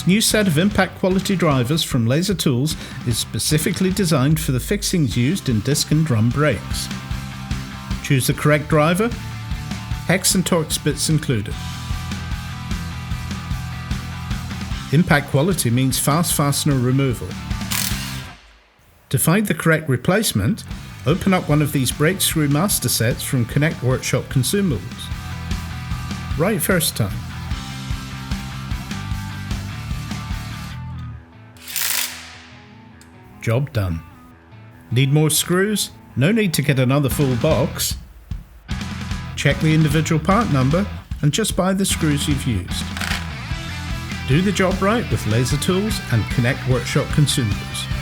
This new set of impact quality drivers from Laser Tools is specifically designed for the fixings used in disc and drum brakes. Choose the correct driver, hex and Torx bits included. Impact quality means fast fastener removal. To find the correct replacement, open up one of these brake screw master sets from Connect Workshop Consumables. Right first time. Job done. Need more screws? No need to get another full box. Check the individual part number and just buy the screws you've used. Do the job right with Laser Tools and Connect Workshop Consumables.